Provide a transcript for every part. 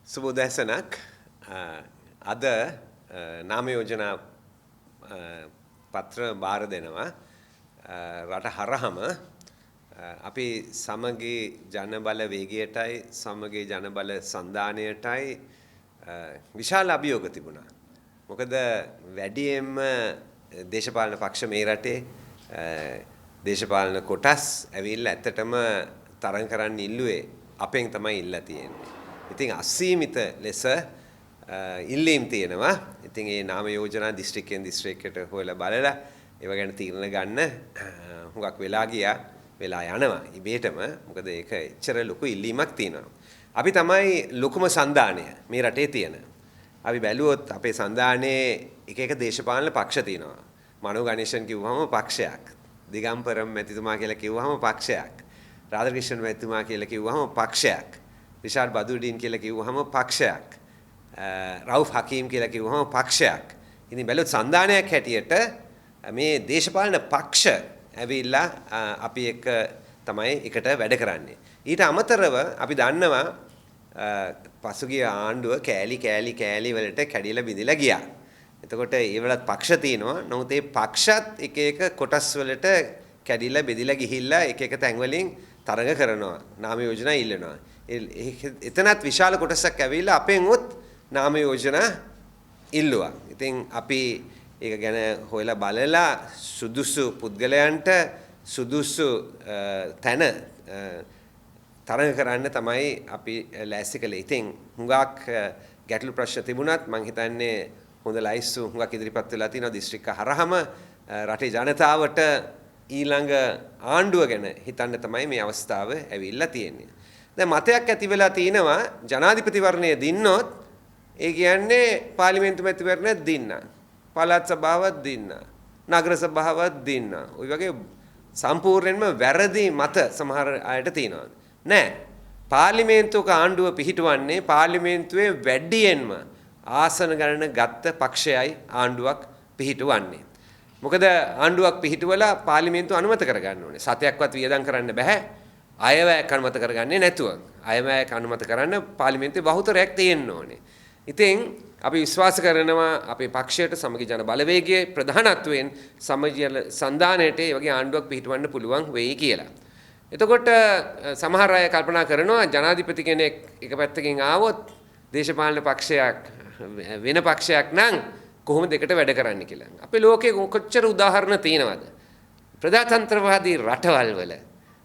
සුබෝදෑසනක් අද නාම යෝජනා පත්‍ර බාර දෙනවා රට හරහම අපි සමගී ජනබල වේගයටයි සමගී ජනබල සන්ධානයටයි විශාල අභියෝග තිබුණා. මොකද වැඩියෙන්ම දේශපාලන පක්ෂ මේ රටේ දේශපාලන කොටස් ඇවිල්ලා ඇත්තටම තරඟ කරන්න ඉල්ලුවේ අපෙන් තමයි ඉල්ලලා තියෙන්නේ. ඉතින් අසීමිත ලෙස ඉල්ලීම් තියෙනවා. ඉතින් මේ නාම යෝජනා දිස්ත්‍රික්කෙන් දිස්ත්‍රික්කයට හොයලා බලලා ඒව ගැන තීරණ ගන්න හුඟක් වෙලා යනවා ඉබේටම. මොකද ඒක එච්චර ලොකු ඉල්ලීමක් තියෙනවා. අපි තමයි ලොකුම සන්ධානය මේ රටේ තියෙන. අපි බැලුවොත් අපේ සන්ධානයේ එක එක දේශපාලන පක්ෂ තියෙනවා. මනෝ ගණේෂන් කිව්වම පක්ෂයක්. දිගම්පරම් මැතිතුමා කියලා කිව්වම පක්ෂයක්. රාධාක්‍රිෂ්ණන් මැතිතුමා කියලා කිව්වම පක්ෂයක්. රිෂාඩ් බදුඩින් කියලා කිව්වහම පක්ෂයක්. රවුෆ් හකීම් කියලා කිව්වහම පක්ෂයක්. ඉතින් බැලුවොත් සන්ධානයක් හැටියට මේ දේශපාලන පක්ෂ ඇවිල්ලා අපි එක තමයි එකට වැඩ කරන්නේ. ඊට අමතරව අපි දන්නවා පසුගිය ආණ්ඩුව කෑලි වලට කැඩිලා බිඳිලා ගියා. එතකොට ඒ වලත් පක්ෂ තියෙනවා. නමුත් ඒ පක්ෂත් එක එක කොටස් වලට කැඩිලා බෙදිලා ගිහිල්ලා එක එක තැන් වලින් තරඟ කරනවා. නාම යෝජනා ඉල්ලනවා. එතනත් විශාල කොටසක් ඇවිල්ලා අපෙන් උත් නාම යෝජනා ඉල්ලුවා. ඉතින් අපි ඒක ගැන හොයලා බලලා සුදුසු පුද්ගලයන්ට සුදුසු තැන තරඟ කරන්න තමයි අපි ලෑස්ති කළේ. ඉතින් හුඟක් ගැටලු ප්‍රශ්න තිබුණත් මම හිතන්නේ හොඳ ලයිස්තු හුඟක් ඉදිරිපත් වෙලා තියෙනවා දිස්ත්‍රික්ක හරහම රටේ ජනතාවට ඊළඟ ආණ්ඩුව ගැන හිතන්න තමයි මේ අවස්ථාව ඇවිල්ලා තියෙන්නේ. දැන් මතයක් ඇති වෙලා තිනවා ජනාධිපතිවරණය දින්නොත් ඒ කියන්නේ පාර්ලිමේන්තු මැතිවරණය දින්න. පළාත් සභාවක් දින්න. නගර සභාවක් දින්න. ওই වගේ සම්පූර්ණයෙන්ම වැරදි මත සමහර අයට තියෙනවා. නෑ. පාර්ලිමේන්තුවක ආණ්ඩුව පිහිටවන්නේ පාර්ලිමේන්තුවේ වැඩියෙන්ම ආසන ගණන ගත්ත පක්ෂයයි ආණ්ඩුවක් පිහිටවන්නේ. මොකද ආණ්ඩුවක් පිහිටවලා පාර්ලිමේන්තුව අනුමත කරගන්න ඕනේ. සතයක්වත් වියදම් කරන්න බෑ. අයවැයක් අනුමත කරගන්නේ නැතුව. අයවැයක් අනුමත කරන්න පාර්ලිමේන්තුවේ බහුතරයක් තියෙන්න ඕනේ. ඉතින් අපි විශ්වාස කරනවා අපේ පක්ෂයට සමගි ජන බලවේගයේ ප්‍රධානත්වයෙන් සමගි සන්ධානයට ඒ වගේ ආණ්ඩුවක් පිහිටවන්න පුළුවන් වෙයි කියලා. එතකොට සමහර අය කල්පනා කරනවා ජනාධිපති කෙනෙක් එක පැත්තකින් ආවොත් දේශපාලන පක්ෂයක් වෙන පක්ෂයක් නම් කොහොමද එකට වැඩ කරන්න කියලා. අපේ ලෝකේ කොච්චර උදාහරණ තියෙනවද? ප්‍රජාතන්ත්‍රවාදී රටවල් වල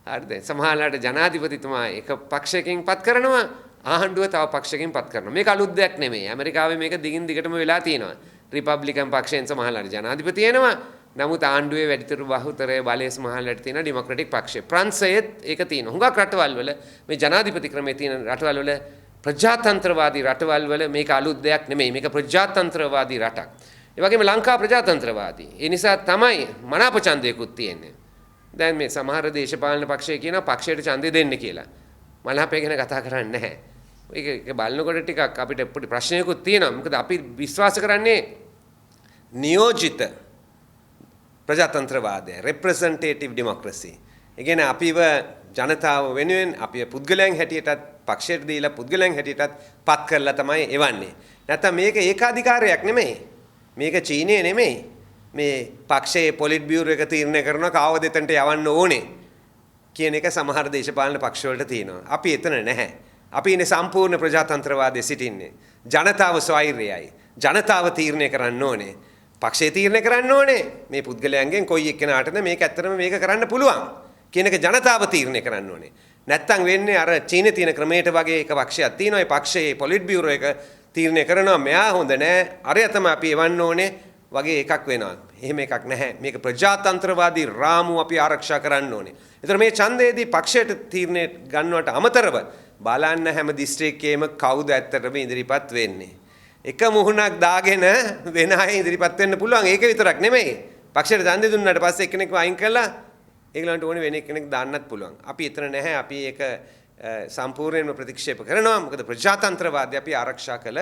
හරිද? සමහරලාට ජනාධිපතිතුමා එක පක්ෂයකින් පත් කරනවා ආණ්ඩුව තව පක්ෂයකින් පත් කරනවා. මේක අලුත් දෙයක් නෙමෙයි. ඇමරිකාවේ මේක දිගින් දිගටම වෙලා තියෙනවා. රිපබ්ලිකන් පක්ෂයෙන් සමහරලාට ජනාධිපති එනවා. නමුත් ආණ්ඩුවේ වැඩිතර බහුතරය බලය සමහරලාට තියෙන ඩෙමොක්‍රැටික් පක්ෂය. ප්‍රංශයේත් ඒක තියෙනවා. හුඟක් රටවල් වල මේ ජනාධිපති ක්‍රමයේ තියෙන රටවල් වල ප්‍රජාතන්ත්‍රවාදී රටවල් වල මේක අලුත් දෙයක් නෙමෙයි. මේක ප්‍රජාතන්ත්‍රවාදී රටක්. ඒ වගේම ලංකා ප්‍රජාතන්ත්‍රවාදී. ඒ නිසා තමයි මනාප ඡන්දයකුත් තියෙන්නේ. දැන් මේ සමහර දේශපාලන පක්ෂය කියනවා පක්ෂයට ඡන්දය දෙන්න කියලා. මනාපය ගැන කතා කරන්නේ නැහැ. ඒක බලනකොට ටිකක් අපිට පොඩි ප්‍රශ්නයකුත් තියෙනවා. මොකද අපි විශ්වාස කරන්නේ නියෝජිත ප්‍රජාතන්ත්‍රවාදය, representative democracy. ඒ කියන්නේ අපිව ජනතාව වෙනුවෙන් අපි පුද්ගලයන් හැටියටත් පක්ෂයට දීලා පුද්ගලයන් හැටියටත් පත් කරලා තමයි එවන්නේ. නැත්නම් මේක ඒකාධිකාරයක් නෙමෙයි. මේක චීනයේ නෙමෙයි. මේ පක්ෂයේ පොලිට් බියුරෝ එක තීරණය කරනවා කාවද එතනට යවන්න ඕනේ කියන එක සමහර දේශපාලන පක්ෂ වලට තියෙනවා. අපි එතන නැහැ. අපි ඉන්නේ සම්පූර්ණ ප්‍රජාතන්ත්‍රවාදයේ සිටින්නේ. ජනතාව ස්වෛරයයි. ජනතාව තීරණය කරන්න ඕනේ. පක්ෂය තීරණය කරන්න ඕනේ. මේ පුද්ගලයන්ගෙන් කොයි එක්කෙනාටද මේක ඇත්තටම මේක කරන්න පුළුවන් කියන එක ජනතාව තීරණය කරන්න ඕනේ. නැත්තම් වෙන්නේ අර චීනයේ තියෙන ක්‍රමයට වගේ එක පක්ෂයක් තියෙනවා. ඒ පක්ෂයේ පොලිට් බියුරෝ එක තීරණය කරනවා මෙයා හොඳ නෑ. අරය තමයි අපි එවන්න ඕනේ වගේ එකක් වෙනවා. එහෙම එකක් නැහැ. මේක ප්‍රජාතන්ත්‍රවාදී රාමුව අපි ආරක්ෂා කරන්න ඕනේ. ඒතර මේ ඡන්දයේදී පක්ෂයට තීරණය ගන්නවට අමතරව බලන්න හැම දිස්ත්‍රික්කයේම කවුද ඇත්තටම ඉදිරිපත් වෙන්නේ. එක මුහුණක් දාගෙන වෙන අය ඉදිරිපත් වෙන්න පුළුවන්. ඒක විතරක් නෙමෙයි. පක්ෂයට ඡන්දය දුන්නාට පස්සේ එක්කෙනෙක්ව අයින් කළා ඒගොල්ලන්ට ඕනේ වෙන එක්කෙනෙක් දාන්නත් පුළුවන්. අපි එතන නැහැ. අපි ඒක සම්පූර්ණයෙන්ම ප්‍රතික්ෂේප කරනවා. මොකද ප්‍රජාතන්ත්‍රවාදය අපි ආරක්ෂා කළ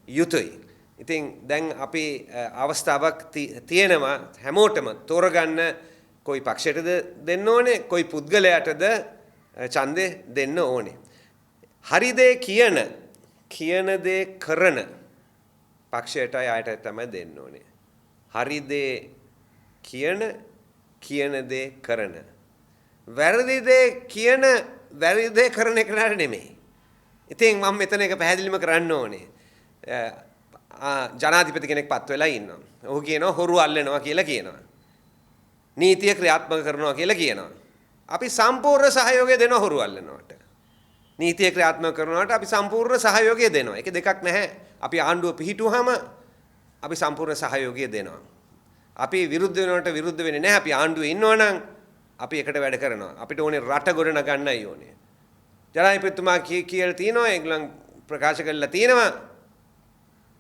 යුතුයි. ඉතින් දැන් අපි අවස්ථාවක් තියෙනවා හැමෝටම තෝරගන්න කොයි පක්ෂයටද දෙන්න ඕනේ කොයි පුද්ගලයාටද ඡන්දේ දෙන්න ඕනේ. හරි දේ කියන කියන දේ කරන පක්ෂයටයි ආයතයි තමයි දෙන්න ඕනේ. හරි දේ කියන දේ කරන. වැරදි දේ වැරදි දේ කරන එක නෙමෙයි. ඉතින් මම මෙතන එක පැහැදිලිම කරන්න ඕනේ. ජනාධිපති කෙනෙක් පත් වෙලා ඉන්නවා. ඔහු කියනවා හොරු අල්ලනවා කියලා කියනවා. නීතිය ක්‍රියාත්මක කරනවා කියලා කියනවා. අපි සම්පූර්ණ සහයෝගය දෙනවා හොරු අල්ලනවට. නීතිය ක්‍රියාත්මක කරනවට අපි සම්පූර්ණ සහයෝගය දෙනවා. ඒක දෙකක් නැහැ. අපි ආණ්ඩුව පිහිටුවාම අපි සම්පූර්ණ සහයෝගය දෙනවා. අපි විරුද්ධ වෙනවට විරුද්ධ වෙන්නේ නැහැ. අපි ආණ්ඩුවේ ඉන්නවනම් අපි එකට වැඩ කරනවා. අපිට ඕනේ රට ගොඩනගන්නයි ඕනේ. ජනාධිපතිතුමා කියලා තියෙනවා ඒගොල්ලන් ප්‍රකාශ කරලා තියෙනවා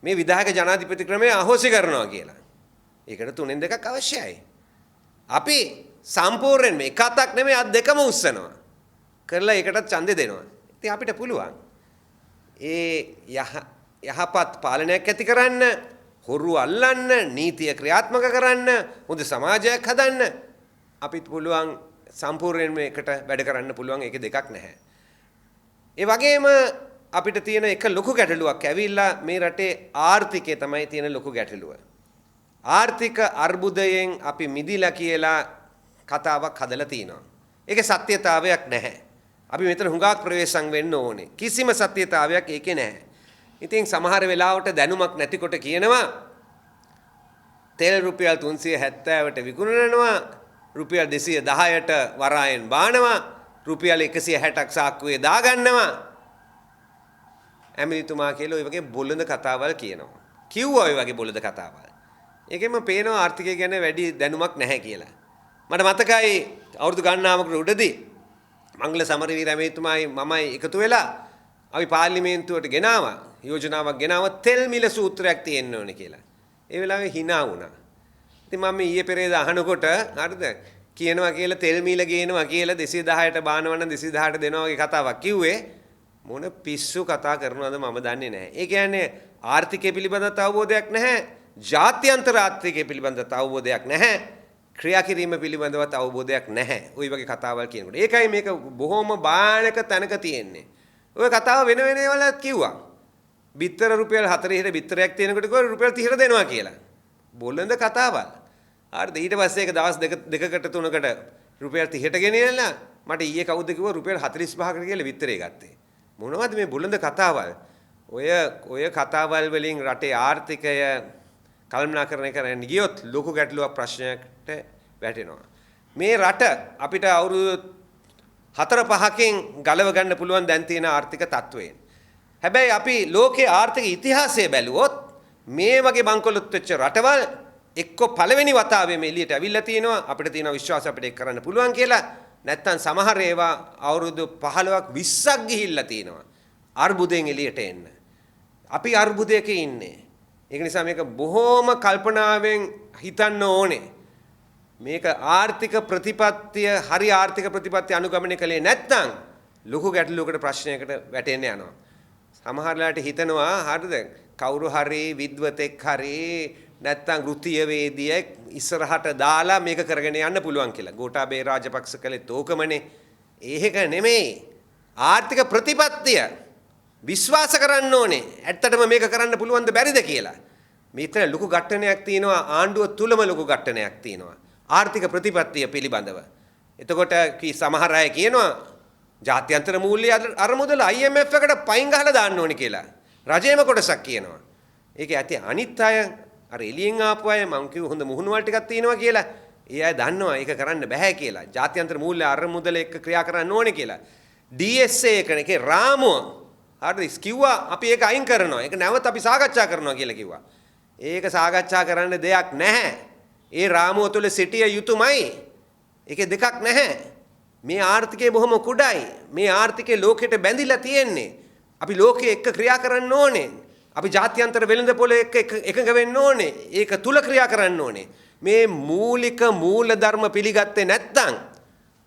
මේ විධායක ජනාධිපති ක්‍රමය අහෝසි කරනවා කියලා. ඒකට තුනෙන් දෙකක් අවශ්‍යයි. අපි සම්පූර්ණයෙන්ම එක අතක් නෙමෙයි අත් දෙකම උස්සනවා. කරලා ඒකටත් ඡන්දෙ දෙනවා. ඉතින් අපිට පුළුවන්. යහපත් පාලනයක් ඇති කරන්න, හොරු අල්ලන්න, නීතිය ක්‍රියාත්මක කරන්න, හොඳ සමාජයක් හදන්න අපිට පුළුවන් සම්පූර්ණයෙන්ම එකට වැඩ කරන්න පුළුවන්. ඒක දෙකක් නැහැ. ඒ වගේම අපිට තියෙන එක ලොකු ගැටලුවක් ඇවිල්ලා මේ රටේ ආර්ථිකය තමයි තියෙන ලොකු ගැටලුව. ආර්ථික අර්බුදයෙන් අපි මිදිලා කියලා කතාවක් හදලා තිනවා. ඒකේ සත්‍යතාවයක් නැහැ. අපි මෙතන හුඟක් ප්‍රවේශම් වෙන්න ඕනේ. කිසිම සත්‍යතාවයක් ඒකේ නැහැ. ඉතින් සමහර වෙලාවට දැනුමක් නැතිකොට කියනවා තෙල් රුපියල් 370ට විකුණනවා, රුපියල් 210ට වරායෙන් බානවා, රුපියල් 160ක් සාක්කුවේ දාගන්නවා. ඇමරිතුමා කියලා ඔය වගේ බොළඳ කතාවල් කියනවා. කිව්වා ඔය වගේ බොළඳ කතාවල්. ඒකෙම පේනවා ආර්ථිකය ගැන වැඩි දැනුමක් නැහැ කියලා. මට මතකයි අවුරුදු ගණනාවකට උඩදී මංගල සමරවීර ඇමරිතුමායි මමයි එකතු වෙලා අපි පාර්ලිමේන්තුවට ගෙනාවා යෝජනාවක් ගෙනාවා තෙල් මිල සූත්‍රයක් තියෙන්න ඕනේ කියලා. ඒ වෙලාවේ hina වුණා. ඉතින් මම ඊයේ පෙරේද අහනකොට හරිද කියනවා කියලා තෙල් මිල ගේනවා කියලා 210ට බානවනම් 210ට දෙනවා වගේ කතාවක් කිව්වේ. මොන පිස්සු කතා කරනවද මම දන්නේ නැහැ. ඒ කියන්නේ ආර්ථිකය පිළිබඳව අවබෝධයක් නැහැ. ජාත්‍යන්තර ආර්ථිකය පිළිබඳව අවබෝධයක් නැහැ. ක්‍රියා කිරීම පිළිබඳව අවබෝධයක් නැහැ. ওই වගේ කතාවල් කියනකොට. ඒකයි මේක බොහොම භයානක තැනක තියෙන්නේ. ඔය කතාව වෙන වෙනවලත් කිව්වා. බිත්තර රුපියල් 40ට බිත්තරයක් තියෙනකොට කිව්වා රුපියල් 30ට දෙනවා කියලා. බොළඳ කතාවල්. හරිද? ඊට පස්සේ ඒක දවස් දෙකකට තුනකට රුපියල් 30ට ගෙනියලා මට ඊයේ කවුද කිව්වා රුපියල් 45කට කියලා බිත්තරේ ගත්තේ. මොනවද මේ බොළඳ කතාවල්? ඔය කතාවල් වලින් රටේ ආර්ථිකය කළමනාකරණය කරන්න ගියොත් ලොකු ගැටලුවක් ප්‍රශ්නයකට වැටෙනවා. මේ රට අපිට අවුරුදු 4-5කින් ගලව ගන්න පුළුවන් දැන් තියෙන ආර්ථික තත්ත්වයෙන්. හැබැයි අපි ලෝකයේ ආර්ථික ඉතිහාසය බැලුවොත් මේ වගේ බංකොලොත් වෙච්ච රටවල් එක්ක පළවෙනි වතාවෙම එළියට අවිල්ලා තියෙනවා. අපිට තියෙන විශ්වාසය අපිට ඒක කරන්න පුළුවන් කියලා. නැත්තම් සමහර ඒවා අවුරුදු 15ක් 20ක් ගිහිල්ලා තියෙනවා. අර්බුදයෙන් එළියට එන්න. අපි අර්බුදයක ඉන්නේ. ඒක නිසා මේක බොහොම කල්පනාවෙන් හිතන්න ඕනේ. මේක ආර්ථික ප්‍රතිපත්තිය හරි ආර්ථික ප්‍රතිපත්තිය අනුගමනය කළේ නැත්නම් ලොකු ගැටලුවකට ප්‍රශ්නයකට වැටෙන්න යනවා. සමහරලාට හිතනවා හරිද කවුරු හරි විද්වතෙක් හරි නැත්නම් වෘත්තීයවේදියෙක් ඉස්සරහට දාලා මේක කරගෙන යන්න පුළුවන් කියලා. ගෝඨාභය රාජපක්ෂ කළේ තෝකමනේ. ඒක නෙමෙයි. ආර්ථික ප්‍රතිපත්තිය විශ්වාස කරන්න ඕනේ. ඇත්තටම මේක කරන්න පුළුවන්ද බැරිද කියලා. මේතර ලොකු ගැටණයක් තියෙනවා ආණ්ඩුව තුලම ලොකු ගැටණයක් තියෙනවා. ආර්ථික ප්‍රතිපත්තිය පිළිබඳව. එතකොට සමහර අය කියනවා ජාත්‍යන්තර මූල්‍ය අරමුදල IMF එකට පයින් ගහලා දාන්න ඕනේ කියලා. රජයේම කොටසක් කියනවා. ඒක ඇති අනිත් අය අර එළියෙන් ආපු අය මං කිව්ව හොඳ මුහුණුවල් ටිකක් තියෙනවා කියලා. ඒ අය දන්නවා ඒක කරන්න බෑ කියලා. ජාත්‍යන්තර මූල්‍ය අරමුදල එක්ක ක්‍රියා කරන්න ඕනේ කියලා. DSA එකේ රාමුව හරිද කිව්වා අපි ඒක අයින් කරනවා. ඒක නැවත අපි සාකච්ඡා කරනවා කියලා කිව්වා. ඒක සාකච්ඡා කරන්න දෙයක් නැහැ. ඒ රාමුව තුළ සිටිය යුතුමයි. ඒකේ දෙකක් නැහැ. මේ ආර්ථිකය බොහොම කුඩායි. මේ ආර්ථිකය ලෝකෙට බැඳිලා තියෙන්නේ. අපි ලෝකයේ එක්ක ක්‍රියා කරන්න ඕනේ. අපි ජාත්‍යන්තර වෙළඳපොළ එක්ක එකඟ වෙන්න ඕනේ. ඒක තුල ක්‍රියා කරන්න ඕනේ. මේ මූලික මූල ධර්ම පිළිගත්තේ නැත්නම්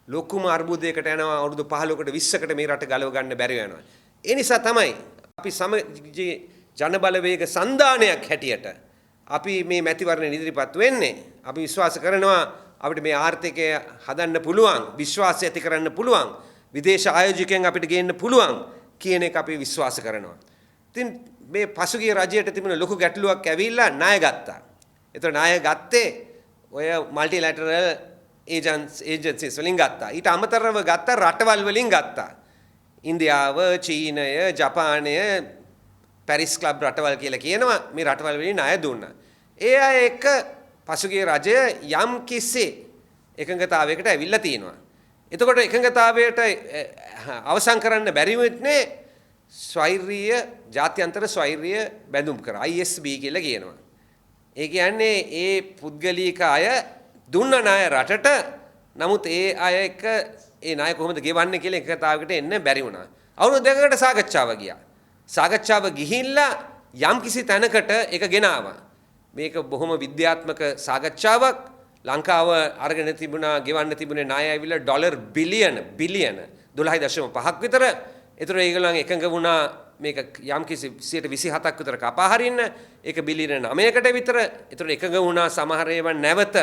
ලොකුම අර්බුදයකට යනවා. අවුරුදු 15කට 20කට මේ රට ගලව ගන්න බැරි වෙනවා. ඒ නිසා තමයි අපි ජනබලවේග සන්ධානයක් හැටියට අපි මේ මැතිවරණ ඉදිරිපත් වෙන්නේ. අපි විශ්වාස කරනවා අපිට මේ ආර්ථිකය හදන්න පුළුවන්, විශ්වාසය ඇති කරන්න පුළුවන්, විදේශ ආයෝජකයන් අපිට ගේන්න පුළුවන් කියන එක අපි විශ්වාස කරනවා. ඉතින් මේ පසුගිය රජයට තිබුණ ලොකු ගැටලුවක් ඇවිල්ලා ණය ගත්තා. ඒතර ණය ගත්තේ ඔය මල්ටිලැටරල් ඒජන්සිස් වලින් ගත්තා. ඊට අමතරව ගත්තා රටවල් වලින් ගත්තා. ඉන්දියාව, චීනය, ජපානය, පැරිස් ක්ලබ් රටවල් කියලා කියනවා මේ රටවල් වලින් ණය දුන්නා. ඒ අය එක්ක පසුගිය රජය යම් කිසි එකඟතාවයකට ඇවිල්ලා තියෙනවා. එතකොට එකඟතාවයට අවසන් කරන්න බැරි වෙන්නේ ස්වෛරීය ජාත්‍යන්තර ස්වෛරීය බැඳුම් කර ISB කියලා කියනවා. ඒ කියන්නේ ඒ පුද්ගලික අය දුන්න ණය රටට නමුත් ඒ අය එක්ක ඒ ණය කොහොමද ගෙවන්නේ කියලා එකඟතාවයකට එන්න බැරි වුණා. අවුරුදු දෙකකට සාකච්ඡාව ගියා. සාකච්ඡාව ගිහිල්ලා යම් කිසි තැනකට ඒක ගෙනාවා. මේක බොහොම විද්‍යාත්මක සාකච්ඡාවක්. ලංකාව අරගෙන තිබුණා ගෙවන්න තිබුණේ ණය ඇවිල්ලා ඩොලර් බිලියන 12.5ක් විතර. ඒතර ඒගොල්ලන් එකඟ වුණා මේක යම් කිසි 27ක් විතර කපා හරින්න. ඒක බිලියන 9කට විතර. ඒතර එකඟ වුණා සමහර ඒවා නැවත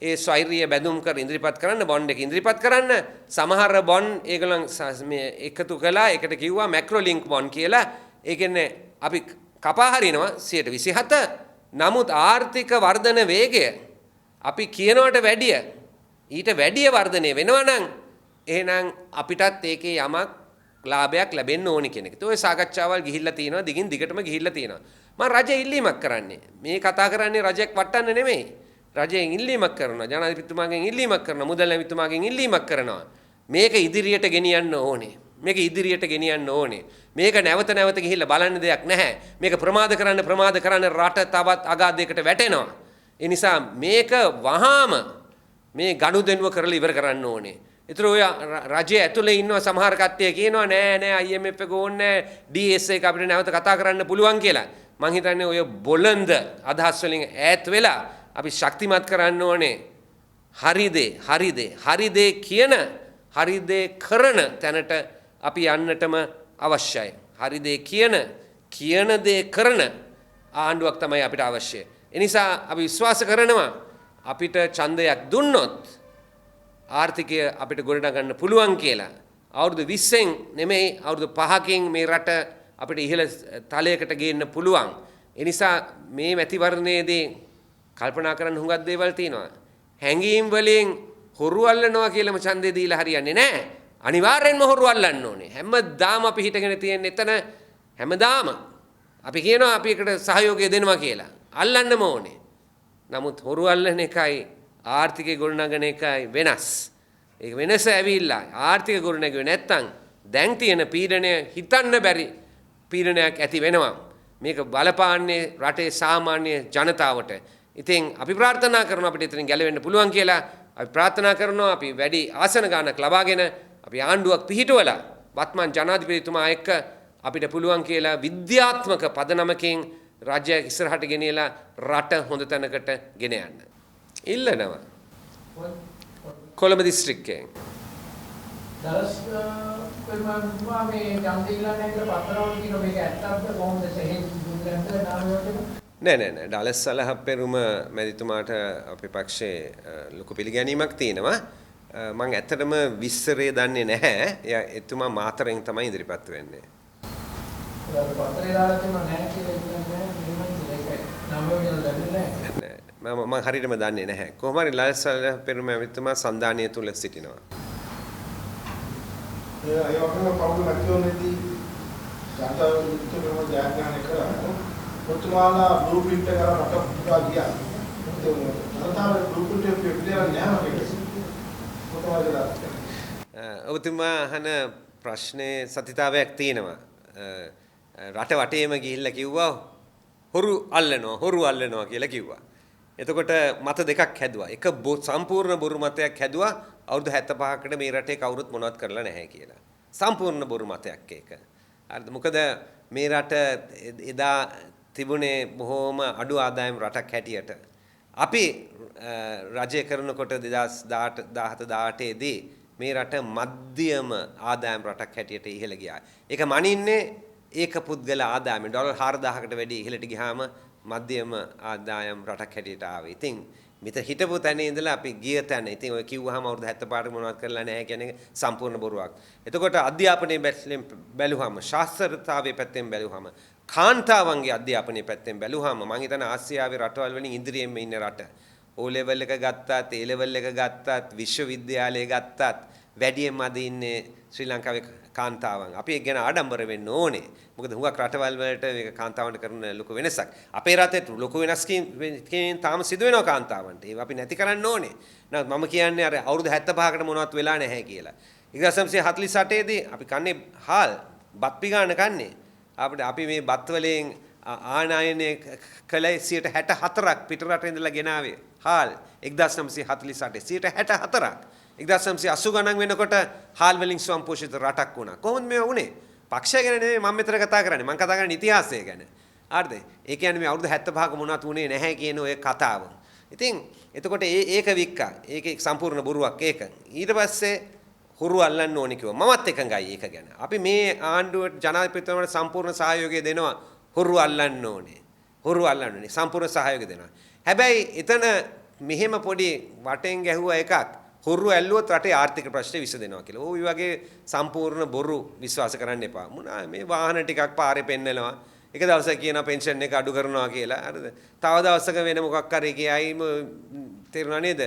ඒ ස්වෛරීය බැඳුම් කර ඉදිරිපත් කරන්න බොන්ඩ් එක ඉදිරිපත් කරන්න. සමහර බොන්ඩ් ඒගොල්ලන් මේ එකතු කළා. ඒකට කිව්වා මැක්‍රෝ ලින්ක් බොන්ඩ් කියලා. ඒ කියන්නේ අපි කපා හරිනවා 27. නමුත් ආර්ථික වර්ධන වේගය අපි කියනවට වැඩිය ඊට වැඩිය වර්ධනය වෙනවා නම් එහෙනම් අපිටත් ඒකේ යමක් ලාභයක් ලැබෙන්න ඕනි කියන එක. ඒ සාකච්ඡාවල් ගිහිල්ලා තියෙනවා දිගින් දිගටම ගිහිල්ලා තියෙනවා. මම රජය ඉල්ලීමක් කරන්නේ. මේ කතා කරන්නේ රජයක් වටන්න නෙමෙයි. රජයෙන් ඉල්ලීමක් කරනවා. ජනාධිපතිතුමාගෙන් ඉල්ලීමක් කරනවා. මුදල් නැතිතුමාගෙන් ඉල්ලීමක් කරනවා. මේක ඉදිරියට ගෙනියන්න ඕනේ. මේක ඉදිරියට ගෙනියන්න ඕනේ. මේක නැවත නැවත ගිහිල්ලා බලන්න දෙයක් නැහැ. මේක ප්‍රමාද කරන්න රට තවත් අගාධයකට වැටෙනවා. ඒ නිසා මේක වහාම මේ ගනුදෙනුව කරලා ඉවර කරන්න ඕනේ. ඒතර ඔය රජය ඇතුලේ ඉන්නවා සමහර කට්ටිය කියනවා නෑ IMF එක ඕනේ DS එක අපිට නැවත කතා කරන්න පුළුවන් කියලා. මං හිතන්නේ ඔය බොළඳ අදහස් වලින් ඈත් වෙලා අපි ශක්තිමත් කරන්න ඕනේ. හරි දේ කියන හරි දේ කරන තැනට අපි යන්නටම අවශ්‍යයි. හරි දේ කියන දේ කරන ආණ්ඩුවක් තමයි අපිට අවශ්‍යයි. එනිසා අපි විශ්වාස කරනවා අපිට ඡන්දයක් දුන්නොත් ආර්ථිකය අපිට ගොඩනගන්න පුළුවන් කියලා. අවුරුදු 20න් නෙමෙයි අවුරුදු 5කින් මේ රට අපිට ඉහළ තලයකට ගේන්න පුළුවන්. එනිසා මේ මැතිවරණයේදී කල්පනා කරන්න හුඟක් දේවල් තියෙනවා. හැංගීම් වලින් හොරු අල්ලනවා කියලාම ඡන්දේ දීලා හරියන්නේ නැහැ. අනිවාර්යෙන්ම හොරු අල්ලන්න ඕනේ. හැමදාම අපි හිටගෙන තියෙන එතන හැමදාම අපි කියනවා අපි එකට සහයෝගය දෙනවා කියලා. අල්ලන්නම ඕනේ. නමුත් හොරු අල්ලන එකයි ආර්ථිකය ගොඩනගන එකයි වෙනස්. ඒක වෙනස ඇවිල්ලා ආර්ථික ගොඩනැගුවේ නැත්තම් දැන් තියෙන පීඩනය හිතන්න බැරි පීඩනයක් ඇති වෙනවා. මේක බලපාන්නේ රටේ සාමාන්‍ය ජනතාවට. ඉතින් අපි ප්‍රාර්ථනා කරනවා අපිට එතනින් ගැලවෙන්න පුළුවන් කියලා. අපි ප්‍රාර්ථනා කරනවා අපි වැඩි ආසන ගානක් ලබාගෙන අපි ආණ්ඩුවක් පිහිටුවලා වත්මන් ජනාධිපතිතුමා එක්ක අපිට පුළුවන් කියලා විද්‍යාත්මක පදනමකින් රාජ්‍ය ඉස්සරහට ගෙනියලා රට හොඳ තැනකට ගෙන යන්න. ඉල්ලනවා. කොළඹ දිස්ත්‍රික්කයෙන්. දලස් පෙරමන්තුමා මේ ජන්තිලා නැගල පත්තරවල කියන මේක ඇත්තක්ද කොහොමද සෙහෙන් දුන්නද නාමයට? නෑ ඩලස් සලහප්පෙරුම මැතිතුමාට අපේ පක්ෂයේ ලොකු පිළිගැනීමක් තියෙනවා. මම ඇත්තටම විස්තරය දන්නේ නැහැ. එතුමා මාතරෙන් තමයි ඉදිරිපත් වෙන්නේ. පත්තරේ දාලා තියෙනවා නැහැ කියලා මම හරියටම දන්නේ නැහැ. කොහොම හරි ඩලස් සලහප්පෙරුම මැතිතුමා සන්දානිය තුල සිටිනවා. ඒ අයවකම පවුල මැතිවරණයේදී ජනතාව ජයග්‍රහණය කරා. ඔතුමාලා බ්ලූප්‍රින්ට් එක කරලා රට පුරා ගියා. ජනතාව බ්ලූප්‍රින්ට් එක පිළිගන්නේ නැහැ මේක. ඔබතුමා අහන ප්‍රශ්නේ සත්‍යතාවයක් තියෙනවා. රට වටේම ගිහිල්ලා කිව්වා හොරු අල්ලනවා කියලා කිව්වා. එතකොට මත දෙකක් හැදුවා. එක සම්පූර්ණ බොරු මතයක් හැදුවා. අවුරුදු 75කට මේ රටේ කවුරුත් මොනවත් කරලා නැහැ කියලා. සම්පූර්ණ බොරු මතයක් ඒක. හරිද? මොකද මේ රට එදා තිබුණේ බොහොම අඩු ආදායම් රටක් හැටියට. අපි රජය කරනකොට 2017 දී මේ රට මධ්‍යම ආදායම් රටක් හැටියට ඉහළ ගියා. ඒක මනින්නේ ඒක පුද්ගල ආදායම ඩොලර් 4000කට වැඩි ඉහළට ගියාම මධ්‍යම ආදායම් රටක් හැටියට ආවේ. ඉතින් මෙතන හිටපු තැන ඉඳලා අපි ගිය තැන. ඉතින් ඔය කිව්වහම අවුරුදු 75ට මොනවද කරලා නැහැ කියන එක සම්පූර්ණ බොරුවක්. එතකොට අධ්‍යාපනයේ පැත්තෙන් බැලුවහම ශාස්ත්‍රතාවයේ පැත්තෙන් බැලුවහම කාන්තාවන්ගේ අධ්‍යාපනයේ පැත්තෙන් බැලුවාම මම හිතන්නේ ආසියාවේ රටවල් වලින් ඉදිරියෙන්ම ඉන්න රට. O level එක ගත්තත්, A level එක ගත්තත්, විශ්වවිද්‍යාලය ගත්තත් වැඩියෙන්ම අද ඉන්නේ ශ්‍රී ලංකාවේ කාන්තාවන්. අපි ඒක ගැන ආඩම්බර වෙන්න ඕනේ. මොකද හුඟක් රටවල් වලට මේක කාන්තාවන්ට කරන ලොකු වෙනසක්. අපේ රටේ ලොකු වෙනස්කින් තාම සිදු වෙනවා කාන්තාවන්ට. ඒක අපි නැති කරන්න ඕනේ. නමුත් මම කියන්නේ අර අවුරුදු 75කට මොනවත් වෙලා නැහැ කියලා. 1948 දී අපි කන්නේ හාල් බත් පිගාන කන්නේ. අපි මේ බත් වලින් ආනයනය කළේ 64ක් පිටරට ඉඳලා ගෙනාවේ. හාල් 1948 64ක් 1980 ගණන් වෙනකොට හාල් වලින් සම්පෝෂිත රටක් වුණා. කොහොමද මේ වුනේ? පක්ෂය ගැන නෙමෙයි මම මෙතන කතා කරන්නේ. මම කතා කරන්නේ ඉතිහාසය ගැන. හරිද? ඒ කියන්නේ මේ අවුරුදු 75ක මොනවත් වුණේ නැහැ කියන ඔය කතාව. ඉතින් එතකොට ඒක වික්කා. ඒකේ සම්පූර්ණ බොරුවක් ඒක. ඊට පස්සේ හුරු අල්ලන්න ඕනේ කිව්වා. මමත් එකඟයි ඒක ගැන. අපි මේ ආණ්ඩුවට ජනාධිපතිතුමාට සම්පූර්ණ සහයෝගය දෙනවා. හුරු අල්ලන්න ඕනේ. හුරු අල්ලන්න ඕනේ. සම්පූර්ණ සහයෝගය දෙනවා. හැබැයි එතන මෙහෙම පොඩි වටෙන් ගැහුවා එකක්. හුරු ඇල්ලුවොත් රටේ ආර්ථික ප්‍රශ්නේ විසඳෙනවා කියලා. ওই වගේ සම්පූර්ණ බොරු විශ්වාස කරන්න එපා. මොනවා මේ වාහන ටිකක් පාරේ පෙන්නනවා. එක දවසක් කියනවා පෙන්ෂන් එක අඩු කරනවා කියලා. හරිද? තව දවසක වෙන මොකක් හරි කියයිම තේරුණා නේද?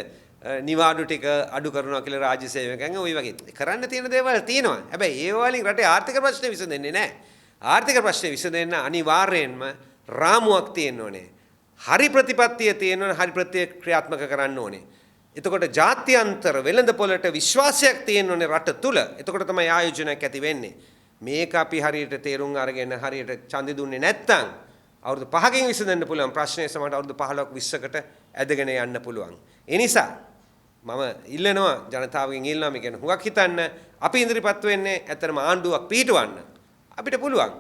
නිවාඩු ටික අඩු කරනවා කියලා රාජ්‍ය සේවකයන් ওই වගේ කරන්න තියෙන දේවල් තියෙනවා. හැබැයි ඒ වලින් රටේ ආර්ථික ප්‍රශ්නේ විසඳෙන්නේ නැහැ. ආර්ථික ප්‍රශ්නේ විසඳෙන්න අනිවාර්යයෙන්ම රාමුවක් තියෙන්න ඕනේ. හරි ප්‍රතිපත්තිය තියෙන්න ඕනේ. හරි ප්‍රතික්‍රියාත්මක කරන්න ඕනේ. එතකොට ජාත්‍යන්තර වෙළඳපොළට විශ්වාසයක් තියෙන්න ඕනේ රට තුල. එතකොට තමයි ආයෝජනයක් ඇති වෙන්නේ. මේක අපි හරියට තේරුම් අරගෙන හරියට ඡන්දෙ දුන්නේ නැත්නම් අවුරුදු 5කින් විසඳන්න පුළුවන් ප්‍රශ්නේ සමහරට අවුරුදු 15ක් 20කට ඇදගෙන යන්න පුළුවන්. ඒ නිසා මම ඉල්ලනවා ජනතාවගෙන් ඉල්ලනවා මේ කියන්නේ හුඟක් හිතන්න අපි ඉදිරිපත් වෙන්නේ ඇත්තටම ආණ්ඩුවක් පිටවන්න අපිට පුළුවන්.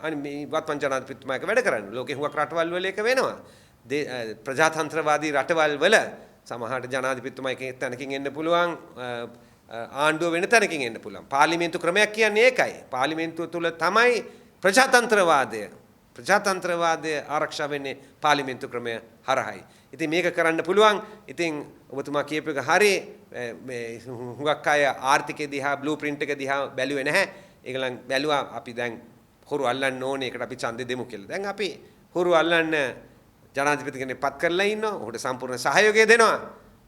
අනේ මේ වත්මන් ජනාධිපතිතුමා එක වැඩ කරන්න. ලෝකේ හුඟක් රටවල් වල එක වෙනවා. ප්‍රජාතන්ත්‍රවාදී රටවල් වල සමහරට ජනාධිපතිතුමා එක තැනකින් එන්න පුළුවන්. ආණ්ඩුව වෙන තැනකින් එන්න පුළුවන්. පාර්ලිමේන්තු ක්‍රමයක් කියන්නේ ඒකයි. පාර්ලිමේන්තුව තුල තමයි ප්‍රජාතන්ත්‍රවාදය ආරක්ෂා වෙන්නේ පාර්ලිමේන්තු ක්‍රමය හරහායි. ඉතින් මේක කරන්න පුළුවන්. ඉතින් ඔබතුමා කියපු එක හරි මේ හුඟක් අය ආර්ථිකය දිහා බ්ලූප්‍රින්ට් එක දිහා බැලුවේ නැහැ. ඒගොල්ලන් බැලුවා අපි දැන් හොරු අල්ලන්න ඕනේ. ඒකට අපි ඡන්දෙ දෙමු කියලා. දැන් අපි හොරු අල්ලන්න ජනාධිපති කෙනෙක් පත් කරලා ඉන්නවා. ඔහුට සම්පූර්ණ සහයෝගය දෙනවා.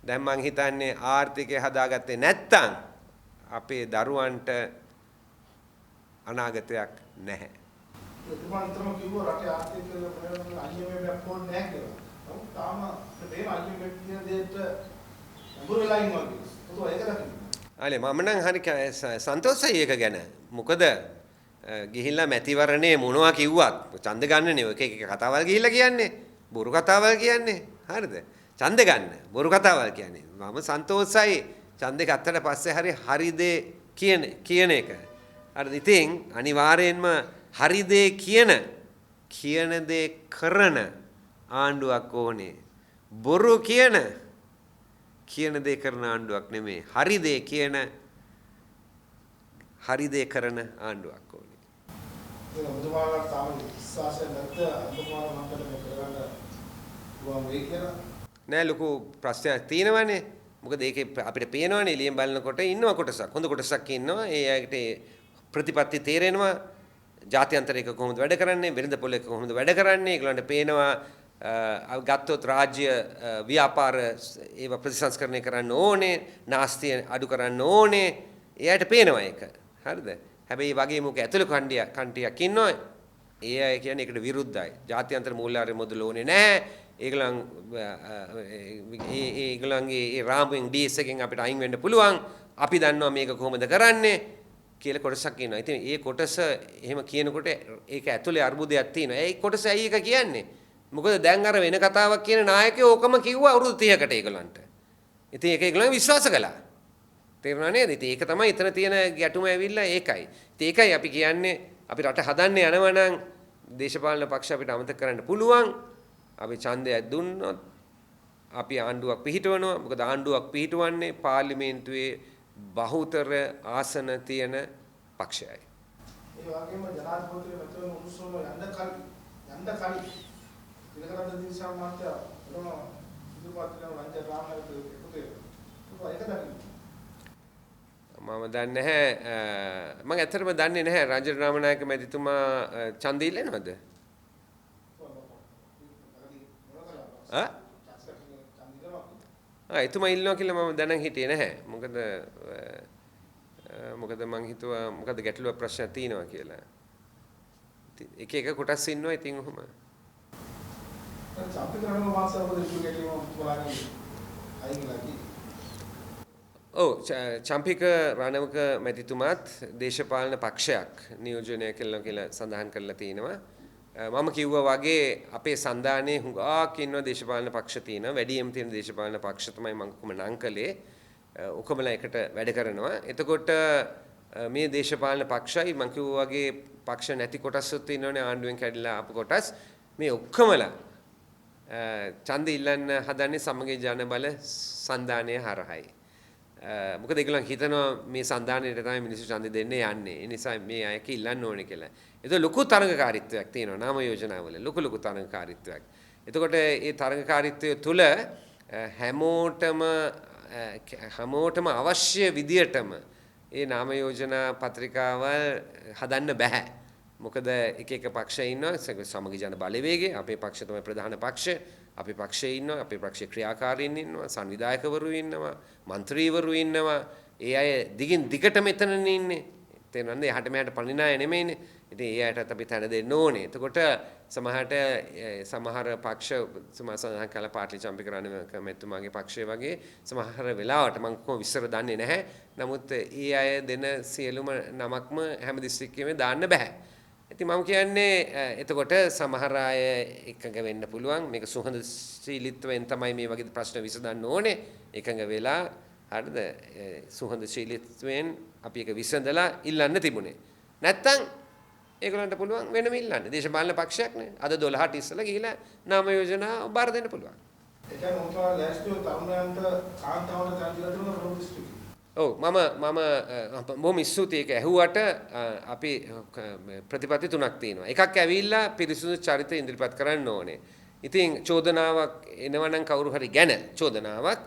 දැන් මං හිතන්නේ ආර්ථිකය හදාගත්තේ නැත්තම් අපේ දරුවන්ට අනාගතයක් නැහැ. එතුමා නිතරම කිව්වා රටේ ආර්ථිකය මොනවා අයියමක් පොඩ් නැහැ කියලා. නමුත් තාම මේ අයියමක් කියන දෙයට අඹුරු වෙලා ඉන්නවා කියලා. ඒක දකින්න. අනේ මම නම් හරි සන්තෝෂයි ඒක ගැන. මොකද ගිහිල්ලා මැතිවරණේ මොනවා කිව්වත් ඡන්ද ගන්නනේ ඔය එක කතාවල් ගිහිල්ලා කියන්නේ. බොරු කතාවල් කියන්නේ. හරිද? ඡන්ද ගන්න. බොරු කතාවල් කියන්නේ. මම සන්තෝෂයි ඡන්දේ ගත්තට පස්සේ හරි දේ කියන එක. හරිද? ඉතින් අනිවාර්යෙන්ම හරි දේ කියන දේ කරන ආණ්ඩුවක් ඕනේ. බොරු කියන දේ කරන ආණ්ඩුවක් නෙමෙයි. හරි දේ කරන ආණ්ඩුවක් ඕනේ. ඒක බුදුමාලා තාම විශ්වාසය නැත්ද අනුමාන මන්ත්‍රණය කරගන්න පුළුවන් වෙයි කියලා. නෑ ලොකු ප්‍රශ්නයක් තියෙනවනේ. මොකද ඒකේ අපිට පේනවනේ එළියෙන් බලනකොට ඉන්නවා කොටසක්. හොඳ කොටසක් ඉන්නවා. ඒ අයට ප්‍රතිපත්ති තේරෙනවා. ජාත්‍යන්තරයක කොහොමද වැඩ කරන්නේ? වෙළඳපොළක කොහොමද වැඩ කරන්නේ? ඒගොල්ලන්ට පේනවා ගත්තොත් රාජ්‍ය ව්‍යාපාර ඒව ප්‍රතිසංස්කරණය කරන්න ඕනේ. නාස්තිය අඩු කරන්න ඕනේ. එයාට පේනවා ඒක. හරිද? හැබැයි වගේ මොක ඇතුළේ කණ්ඩියක් ඉන්නවා. ඒ අය කියන්නේ ඒකට විරුද්ධයි. ජාත්‍යන්තර මූල්‍යාධාර මුදල ඕනේ නැහැ. ඒගොල්ලන්ගේ ඒ රාමුවෙන් ඩීස් එකෙන් අපිට අයින් වෙන්න පුළුවන්. අපි දන්නවා මේක කොහොමද කරන්නේ කියලා කොටසක් ඉන්නවා. ඉතින් ඒ කොටස එහෙම කියනකොට ඒක ඇතුලේ අර්බුදයක් තියෙනවා. ඒ කොටස ඇයි ඒක කියන්නේ? මොකද දැන් අර වෙන කතාවක් කියන නායකයෝ ඕකම කිව්වා අවුරුදු 30කට ඒගොල්ලන්ට. ඉතින් ඒක ඒගොල්ලන් විශ්වාස කළා. තේරුණා නේද? ඉතින් ඒක තමයි එතන තියෙන ගැටුම ඇවිල්ලා ඒකයි. ඉතින් ඒකයි අපි කියන්නේ අපි රට හදන්න යනවා නම් දේශපාලන පක්ෂ අපිට අමතක කරන්න පුළුවන්. අපි ඡන්දයක් දුන්නොත් අපි ආණ්ඩුවක් පිහිටවනවා. මොකද ආණ්ඩුවක් පිහිටවන්නේ පාර්ලිමේන්තුවේ බහුතර ආසන තියෙන පක්ෂයයි. ඒ වගේම ජනාධිපතිතුමා මෙතන උණුසුම යන්න කලින් ඉලකරද්ද දිනසා මාත්‍යා ඉදුපත් කරන රංජන රාමනායක පුතේ ඒක දකින්න. මම දන්නේ නැහැ. මම ඇත්තටම දන්නේ නැහැ රංජන රාමනායක මැතිතුමා ඡන්දෙ ඉල්ලනවද? එතුමා ඉන්නවා කියලා මම දැනන් හිටියේ නැහැ. මොකද මං හිතුවා මොකද ගැටලුවක් ප්‍රශ්නයක් තියෙනවා කියලා. එක එක කොටස් ඉන්නවා ඉතින් ඔහොම. ඔව් චම්පික රණවක මැතිතුමාත් දේශපාලන පක්ෂයක් නියෝජනය කළා කියලා සඳහන් කරලා තිනවා. මම කිව්වා වගේ අපේ සන්දානයේ හුඟක් ඉන්නවා දේශපාලන පක්ෂ තියෙනවා. වැඩියෙන් තියෙන දේශපාලන පක්ෂ තමයි මම කොහොම නම් කළේ. ඔක්කොමලා එකට වැඩ කරනවා. එතකොට මේ දේශපාලන පක්ෂයි මම කිව්වා වගේ පක්ෂ නැති කොටස්ත් ඉන්නවනේ ආණ්ඩුවෙන් කැඩිලා ආපු කොටස්. මේ ඔක්කොමලා ඡන්ද ඉල්ලන්න හදන්නේ සමගි ජන බල සන්දානය හරහායි. මොකද ඒගොල්ලන් හිතනවා මේ සන්දානයට තමයි මිනිස්සු ඡන්ද දෙන්නේ යන්නේ. ඒ නිසා මේ අය කිල්ලන්න ඕනේ කියලා. ඒක ලොකු තරඟකාරීත්වයක් තියෙනවා නාම යෝජනාවල. ලොකු තරඟකාරීත්වයක්. එතකොට මේ තරඟකාරීත්වය තුළ හැමෝටම අවශ්‍ය විදියටම ඒ නාම යෝජනා පත්‍රිකාවල් හදන්න බෑ. මොකද එක පක්ෂ ඉන්නවා සමගි ජන බලවේගය අපේ පක්ෂ තමයි ප්‍රධාන පක්ෂ. අපේ පක්ෂයේ ඉන්නවා අපේ පක්ෂයේ ක්‍රියාකාරීන් ඉන්නවා සංවිධායකවරු ඉන්නවා මන්ත්‍රීවරු ඉන්නවා. ඒ අය දිගින් දිගට මෙතනනේ ඉන්නේ. තේරෙනවද? එහාට මෙහාට පණින අය නෙමෙයිනේ. ඉතින් ඒ අයටත් අපි තැන දෙන්න ඕනේ. එතකොට සමහර පක්ෂ සමාසයන් කළ පාටලි චම්පික රණවක මෙතුමාගේ පක්ෂය වගේ සමහර වෙලාවට මම කොහොම විස්තර දන්නේ නැහැ. නමුත් ඒ අය දෙන සියලුම නමක්ම හැම දිස්ත්‍රික්කෙම දාන්න බෑ. ඉතින් මම කියන්නේ එතකොට සමහර අය එකඟ වෙන්න පුළුවන්. මේක සුහදශීලීත්වයෙන් තමයි මේ වගේ ප්‍රශ්න විසඳන්න ඕනේ. එකඟ වෙලා හරිද? සුහදශීලීත්වයෙන් අපි ඒක විසඳලා ඉල්ලන්න තිබුණේ. නැත්තම් ඒගොල්ලන්ට පුළුවන් වෙනම ඉල්ලන්න. දේශපාලන පක්ෂයක් නේ. අද 12ට ඉස්සලා ගිහිලා නාම යෝජනා බාර දෙන්න පුළුවන්. ඒ කියන්නේ උන්වහන්සේ ලෑස්තිව තරුණයන්ට කාන්තාවට තනදිලා දෙන රෝඩ් දිස්ත්‍රික්කය. ඔව් මම බොහොම ස්තුතියි ඒක ඇහුවට අපි ප්‍රතිපත්ති තුනක් තියෙනවා. එකක් ඇවිල්ලා පිරිසුදු චරිත ඉදිරිපත් කරන්න ඕනේ. ඉතින් චෝදනාවක් එනවනම් කවුරු හරි ගැන චෝදනාවක්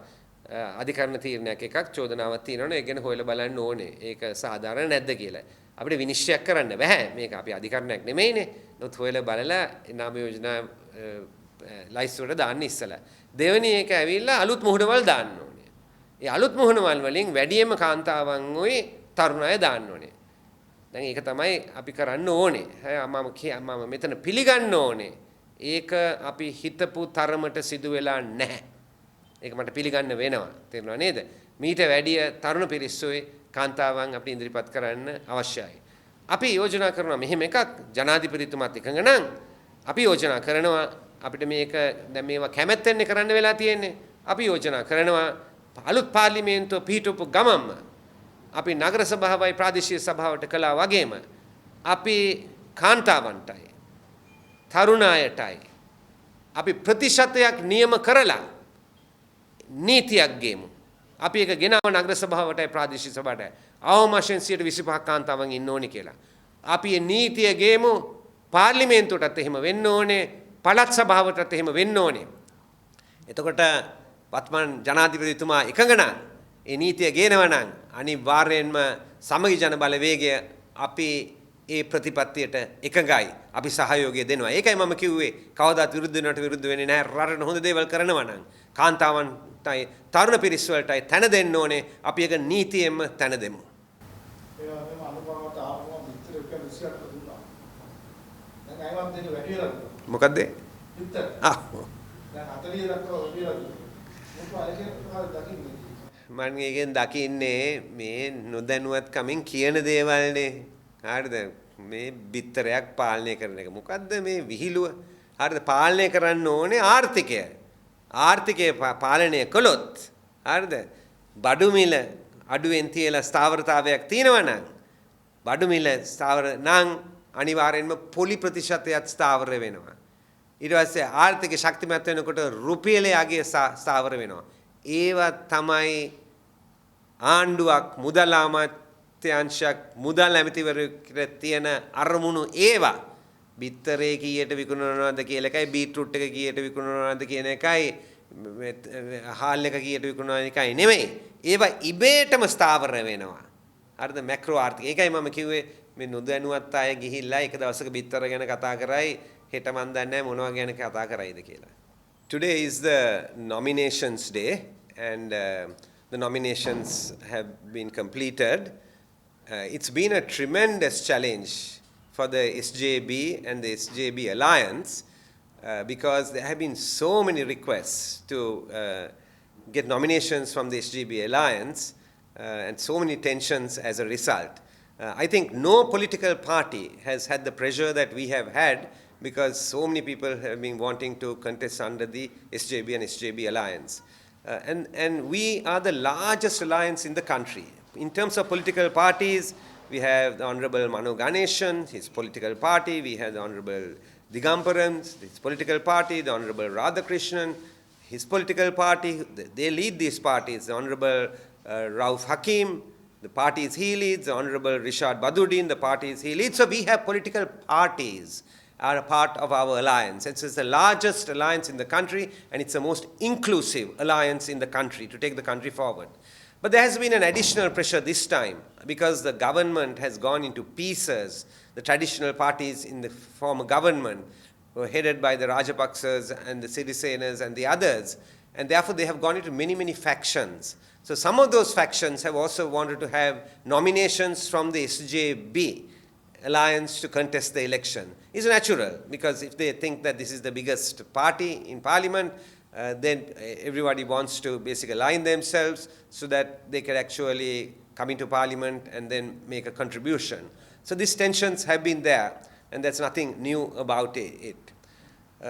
අධිකරණ තීරණයක් එකක් චෝදනාවක් තියෙනවනේ ඒක ගැන හොයලා බලන්න ඕනේ. ඒක සාධාරණ නැද්ද කියලා. අපිට විනිශ්චය කරන්න බෑ. මේක අපි අධිකරණයක් නෙමෙයිනේ. නොත් හොයලා බලලා නාම යෝජනා ලයිස්ට් වලට දාන්න ඉස්සලා. දෙවෙනි එක ඇවිල්ලා අලුත් මුහුණවල් දාන්න ඕනේ. ඒ අලුත් මුහුණවල් වලින් වැඩියෙන්ම කාන්තාවන් ඔය තරුණ අය දාන්න ඕනේ. දැන් ඒක තමයි අපි කරන්න ඕනේ. මම මෙතන පිළිගන්න ඕනේ. ඒක අපි හිතපු තරමට සිදු වෙලා නැහැ. ඒක මට පිළිගන්න වෙනවා. තේරුණා නේද? මීට වැඩිය තරුණ පිරිස්සොයි කාන්තාවන් අපි ඉදිරිපත් කරන්න අවශ්‍යයි. අපි යෝජනා කරනවා මෙහෙම එකක් ජනාධිපතිතුමාත් එකඟ නම් අපි යෝජනා කරනවා අපිට මේක දැන් මේවා කැමැත්තෙන් කරන්න වෙලා තියෙන්නේ. අපි යෝජනා කරනවා අලුත් පාර්ලිමේන්තුව පිහිටවපු ගමම්ම අපි නගර සභාවයි ප්‍රාදේශීය සභාවට කළා වගේම අපි කාන්තාවන්ටයි තරුණ අයටයි අපි ප්‍රතිශතයක් නියම කරලා නීතියක් ගේමු. අපි ඒක ගෙනාව නගර සභාවටයි ප්‍රාදේශීය සභාවටයි අවම වශයෙන් 25% කාන්තාවන් ඉන්න ඕනේ කියලා. අපි මේ නීතිය ගේමු පාර්ලිමේන්තුවටත් එහෙම වෙන්න ඕනේ පළාත් සභාවටත් එහෙම වෙන්න ඕනේ. එතකොට වත්මන් ජනාධිපතිතුමා එකඟ නම් ඒ නීතිය ගේනවා නම් අනිවාර්යයෙන්ම සමගි ජන බලවේගය අපි ඒ ප්‍රතිපත්තියට එකඟයි. අපි සහයෝගය දෙනවා. ඒකයි මම කිව්වේ කවදාත් විරුද්ධ වෙනවට විරුද්ධ වෙන්නේ නැහැ. රටට හොඳ දේවල් කරනවා නම් කාන්තාවන්ටයි තරුණ පිරිස් වලටයි තැන දෙන්න ඕනේ. අපි ඒක නීතියෙන්ම තැන දෙමු. ඒවා අනුභවයට ආවම විතර එක 28 දුන්නා. දැන් අයවත් දෙන්න වැඩි වෙලාද? මොකද්ද? විතර. ආ. දැන් 40 දක්වා වැඩි වෙලාද? මම එකෙන් දකින්නේ මේ නොදැනුවත්කමින් කියන දේවල්නේ. හරිද? මේ බිත්තරයක් පාලනය කරන එක. මොකද්ද මේ විහිළුව? හරිද? පාලනය කරන්න ඕනේ ආර්ථිකය. ආර්ථිකය පාලනය කළොත් හරිද? බඩු මිල අඩුවෙන් තියලා ස්ථාවරතාවයක් තියෙනවා නම් බඩු මිල ස්ථාවර නම් අනිවාර්යෙන්ම පොලි ප්‍රතිශතයක් ස්ථාවර වෙනවා. ඊට පස්සේ ආර්ථික ශක්තිමත් වෙනකොට රුපියලේ අගය ස්ථාවර වෙනවා. ඒවා තමයි ආණ්ඩුවක් මුදල් අමාත්‍යාංශයක් මුදල් ඇමතිවරයෙකුට තියෙන අරමුණු ඒවා. බිත්තරේ කීයට විකුණනවද කියලා එකයි බීට්‍රූට් එක කීයට විකුණනවද කියන එකයි හාල් එක කීයට විකුණනවද එකයි නෙමෙයි. ඒවා ඉබේටම ස්ථාවර වෙනවා. හරිද? මැක්‍රෝ ආර්ථික. ඒකයි මම කිව්වේ මේ නොදැනුවත් අය ගිහිල්ලා එක දවසක බිත්තර ගැන කතා කරයි හෙට මන් දන්නේ නැහැ මොනවා ගැන කතා කරයිද කියලා. Today is the nominations day, and the nominations have been completed. It's been a tremendous challenge for the SJB and the SJB alliance because there have been so many requests to get nominations from the SJB alliance and so many tensions as a result. I think no political party has had the pressure that we have had because so many people have been wanting to contest under the SJB and SJB alliance. And we are the largest alliance in the country. In terms of political parties, we have the Honorable Mano Ganeshan, his political party. We have the Honorable Digamparan, his political party. The Honorable Radhakrishnan, his political party. They lead these parties. The Honorable Rauf Hakim, the parties he leads. The Honorable Rishad Baduddin, the parties he leads. So we have political parties are a part of our alliance. It's the largest alliance in the country, and it's the most inclusive alliance in the country to take the country forward. But there has been an additional pressure this time because the government has gone into pieces. The traditional parties in the former government were headed by the Rajapaksas and the Sirisenas and the others, and therefore they have gone into many, many factions. So some of those factions have also wanted to have nominations from the SJB alliance to contest the election. It's natural, because if they think that this is the biggest party in parliament, then everybody wants to basically align themselves so that they can actually come into parliament and then make a contribution. So these tensions have been there, and there's nothing new about it.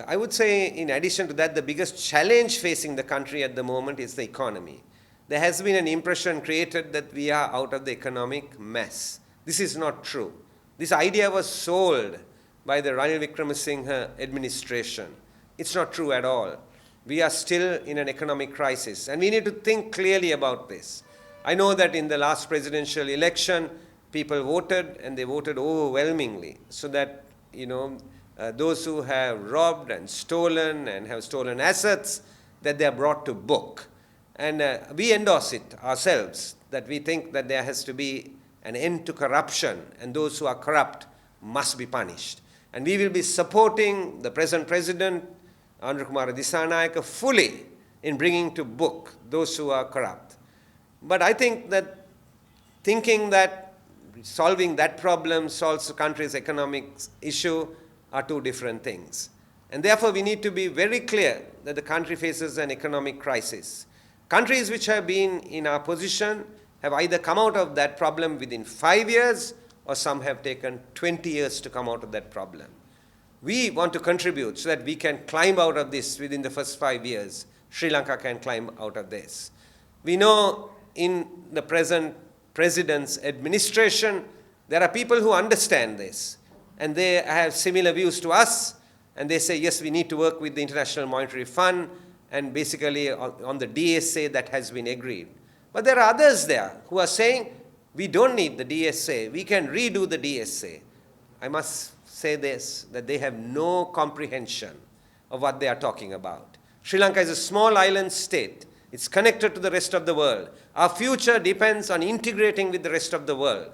I would say, in addition to that, the biggest challenge facing the country at the moment is the economy. There has been an impression created that we are out of the economic mess. This is not true. This idea was sold by the Ranil Wickremesinghe administration. It's not true at all. We are still in an economic crisis, and we need to think clearly about this. I know that in the last presidential election, people voted, and they voted overwhelmingly, so that, those who have robbed and have stolen assets, that they are brought to book. And we endorse it ourselves, that we think that there has to be an end to corruption, and those who are corrupt must be punished. And we will be supporting the present president, Andrew Kumara Dissanayake, fully in bringing to book those who are corrupt. But I think that thinking that solving that problem solves the country's economic issue are two different things. And therefore we need to be very clear that the country faces an economic crisis. Countries which have been in our position have either come out of that problem within 5 years, or some have taken 20 years to come out of that problem. We want to contribute so that we can climb out of this within the first 5 years. Sri Lanka can climb out of this. We know in the present president's administration, there are people who understand this, and they have similar views to us, and they say, yes, we need to work with the International Monetary Fund, and basically on the DSA that has been agreed. But there are others there who are saying, we don't need the DSA, we can redo the DSA. I must say this, that they have no comprehension of what they are talking about. Sri Lanka is a small island state. It's connected to the rest of the world. Our future depends on integrating with the rest of the world.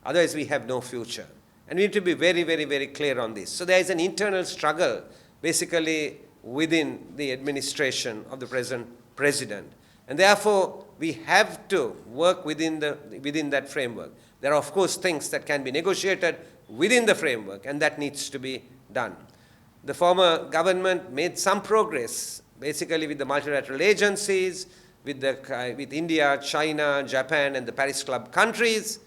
Otherwise, we have no future. And we need to be very, very, very clear on this. So there is an internal struggle, basically, within the administration of the present president. And therefore, we have to work within that framework. There are, of course, things that can be negotiated within the framework, and that needs to be done. The former government made some progress, basically with the multilateral agencies, with India, China, Japan, and the Paris Club countries,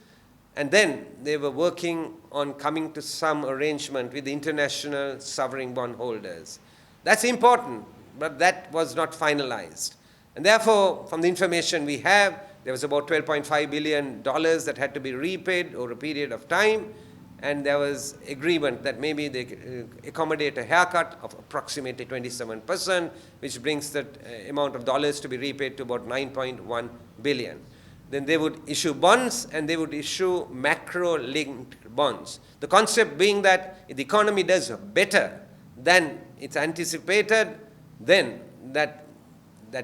and then they were working on coming to some arrangement with the international sovereign bond holders. That's important, but that was not finalized. And therefore, from the information we have, there was about $12.5 billion that had to be repaid over a period of time, and there was agreement that maybe they accommodate a haircut of approximately 27%, which brings the amount of dollars to be repaid to about $9.1 billion. Then they would issue bonds, and they would issue macro-linked bonds. The concept being that if the economy does better than it's anticipated, then that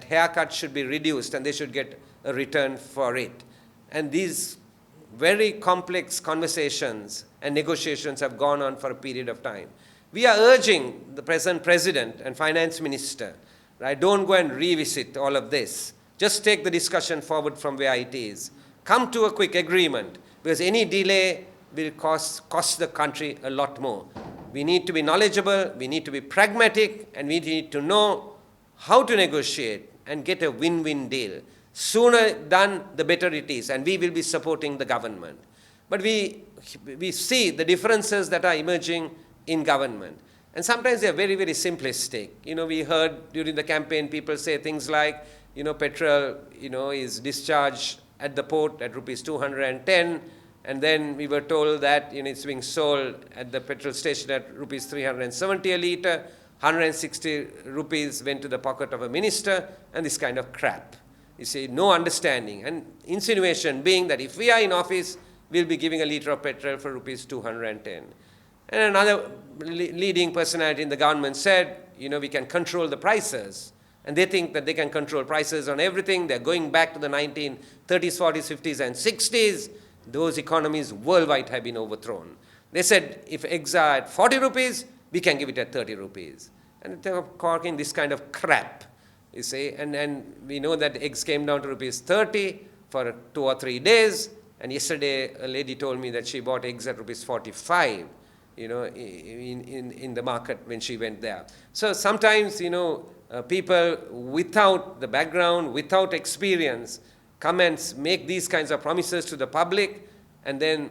haircut should be reduced, and they should get a return for it. And these very complex conversations and negotiations have gone on for a period of time. We are urging the present president and finance minister Right? Don't go and revisit all of this. Just take the discussion forward from where it is. Come to a quick agreement, because any delay will cost the country a lot more. We need to be knowledgeable, we need to be pragmatic, and we need to know how to negotiate and get a win-win deal. Sooner done, the better it is, and we will be supporting the government. But we see the differences that are emerging in government. And sometimes they are very, very simplistic. We heard during the campaign people say things like, petrol, is discharged at the port at rupees 210, and then we were told that, it's being sold at the petrol station at rupees 370 a litre, 160 rupees went to the pocket of a minister, and this kind of crap. You see, no understanding. And insinuation being that if we are in office, we'll be giving a litre of petrol for rupees 210. And another leading personality in the government said, we can control the prices. And they think that they can control prices on everything. They're going back to the 1930s, 40s, 50s, and 60s. Those economies worldwide have been overthrown. They said, if eggs are at 40 rupees, we can give it at 30 rupees. And they were talking this kind of crap, you see. And we know that eggs came down to rupees 30 for 2 or 3 days. And yesterday, a lady told me that she bought eggs at rupees 45, in the market when she went there. So sometimes, people without the background, without experience, come and make these kinds of promises to the public, and then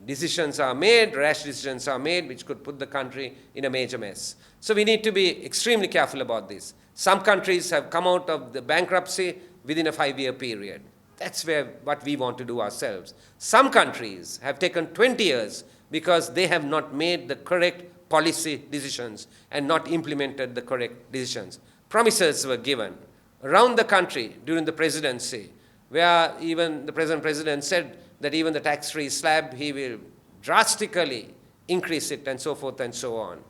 decisions are made, rash decisions are made, which could put the country in a major mess. So we need to be extremely careful about this. Some countries have come out of the bankruptcy within a 5-year period. That's what we want to do ourselves. Some countries have taken 20 years because they have not made the correct policy decisions and not implemented the correct decisions. Promises were given around the country during the presidency, where even the present president said that even the tax-free slab, he will drastically increase it, and so forth and so on.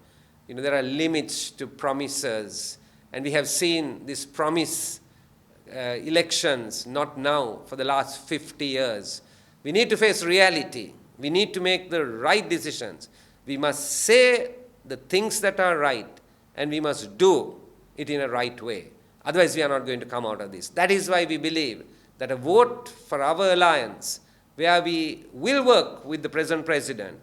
There are limits to promises, and we have seen this promise elections, not now, for the last 50 years. We need to face reality. We need to make the right decisions. We must say the things that are right, and we must do it in a right way. Otherwise, we are not going to come out of this. That is why we believe that a vote for our alliance, where we will work with the present president,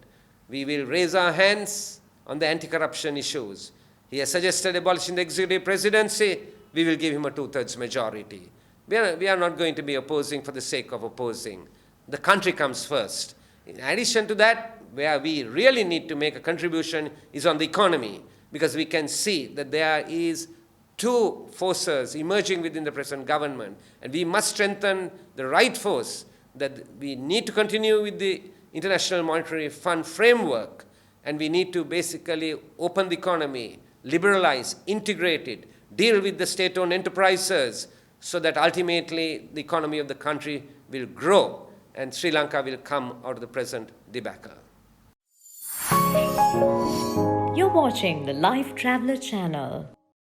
we will raise our hands on the anti-corruption issues. He has suggested abolishing the executive presidency. We will give him a 2/3 majority. We are not going to be opposing for the sake of opposing. The country comes first. In addition to that, where we really need to make a contribution is on the economy, because we can see that there is 2 forces emerging within the present government, and we must strengthen the right force, that we need to continue with the International Monetary Fund framework, and we need to basically open the economy, liberalize, integrate it, deal with the state-owned enterprises, so that ultimately the economy of the country will grow and Sri Lanka will come out of the present debacle. You're watching the Life Traveler channel.